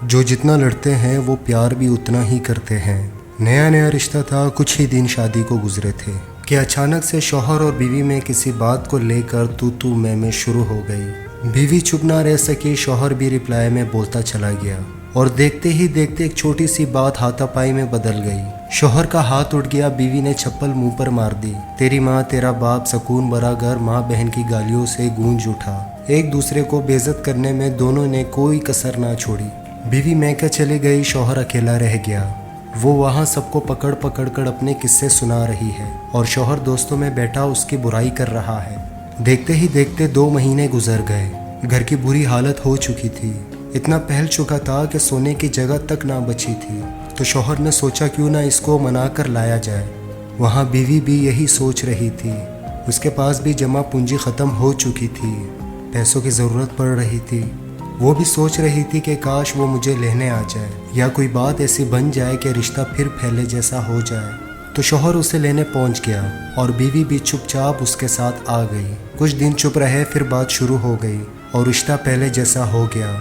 جو جتنا لڑتے ہیں وہ پیار بھی اتنا ہی کرتے ہیں۔ نیا نیا رشتہ تھا، کچھ ہی دن شادی کو گزرے تھے کہ اچانک سے شوہر اور بیوی میں کسی بات کو لے کر تو میں شروع ہو گئی۔ بیوی چپ نہ رہ سکی، شوہر بھی رپلائی میں بولتا چلا گیا اور دیکھتے ہی دیکھتے ایک چھوٹی سی بات ہاتھا پائی میں بدل گئی۔ شوہر کا ہاتھ اٹھ گیا، بیوی نے چپل منہ پر مار دی۔ تیری ماں تیرا باپ، سکون بھرا گھر ماں بہن کی گالیوں سے گونج اٹھا۔ ایک دوسرے کو بے عزت کرنے میں دونوں نے کوئی کسر نہ چھوڑی۔ بیوی میکے چلی گئی، شوہر اکیلا رہ گیا۔ وہ وہاں سب کو پکڑ پکڑ کر اپنے قصے سنا رہی ہے اور شوہر دوستوں میں بیٹھا اس کی برائی کر رہا ہے۔ دیکھتے ہی دیکھتے 2 مہینے گزر گئے۔ گھر کی بری حالت ہو چکی تھی، اتنا پھیل چکا تھا کہ سونے کی جگہ تک نہ بچی تھی۔ تو شوہر نے سوچا کیوں نہ اس کو منا کر لایا جائے۔ وہاں بیوی بھی یہی سوچ رہی تھی، اس کے پاس بھی جمع پونجی ختم ہو چکی تھی، پیسوں کی ضرورت پڑ رہی تھی۔ وہ بھی سوچ رہی تھی کہ کاش وہ مجھے لینے آ جائے یا کوئی بات ایسی بن جائے کہ رشتہ پھر پہلے جیسا ہو جائے۔ تو شوہر اسے لینے پہنچ گیا اور بیوی بھی چپ چاپ اس کے ساتھ آ گئی۔ کچھ دن چپ رہے، پھر بات شروع ہو گئی اور رشتہ پہلے جیسا ہو گیا،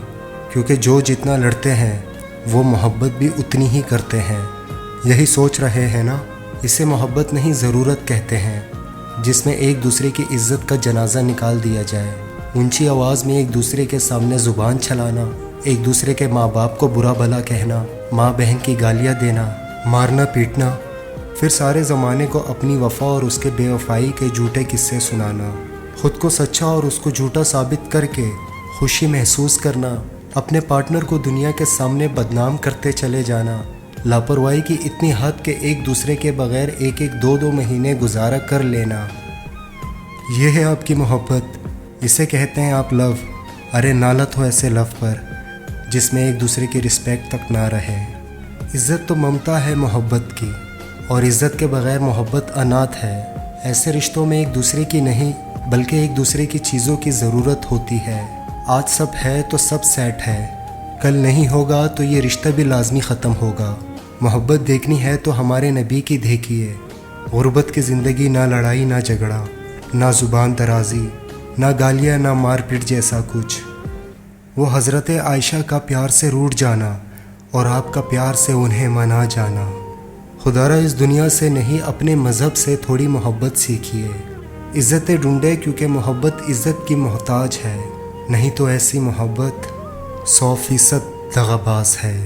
کیونکہ جو جتنا لڑتے ہیں وہ محبت بھی اتنی ہی کرتے ہیں۔ یہی سوچ رہے ہیں نا؟ اسے محبت نہیں ضرورت کہتے ہیں، جس میں ایک دوسرے کی عزت کا جنازہ نکال دیا جائے۔ اونچی آواز میں ایک دوسرے کے سامنے زبان چلانا، ایک دوسرے کے ماں باپ کو برا بھلا کہنا، ماں بہن کی گالیاں دینا، مارنا پیٹنا، پھر سارے زمانے کو اپنی وفا اور اس کے بے وفائی کے جھوٹے قصے سنانا، خود کو سچا اور اس کو جھوٹا ثابت کر کے خوشی محسوس کرنا، اپنے پارٹنر کو دنیا کے سامنے بدنام کرتے چلے جانا، لاپرواہی کی اتنی حد کہ ایک دوسرے کے بغیر 1-2 مہینے گزارا کر لینا۔ یہ ہے آپ کی محبت، اسے کہتے ہیں آپ لو۔ ارے نالت ہو ایسے لو پر جس میں ایک دوسرے کی رسپیکٹ تک نہ رہے۔ عزت تو ممتا ہے محبت کی، اور عزت کے بغیر محبت انات ہے۔ ایسے رشتوں میں ایک دوسرے کی نہیں بلکہ ایک دوسرے کی چیزوں کی ضرورت ہوتی ہے۔ آج سب ہے تو سب سیٹ ہے، کل نہیں ہوگا تو یہ رشتہ بھی لازمی ختم ہوگا۔ محبت دیکھنی ہے تو ہمارے نبی کی دیکھیے۔ غربت کی زندگی، نہ لڑائی نہ جھگڑا، نہ زبان درازی، نہ گالیاں نہ مار پیٹ جیسا کچھ۔ وہ حضرت عائشہ کا پیار سے روٹھ جانا اور آپ کا پیار سے انہیں منا جانا۔ خدا را اس دنیا سے نہیں اپنے مذہب سے تھوڑی محبت سیکھیے۔ عزتیں ڈھونڈے کیونکہ محبت عزت کی محتاج ہے، نہیں تو ایسی محبت 100% دغاباز ہے۔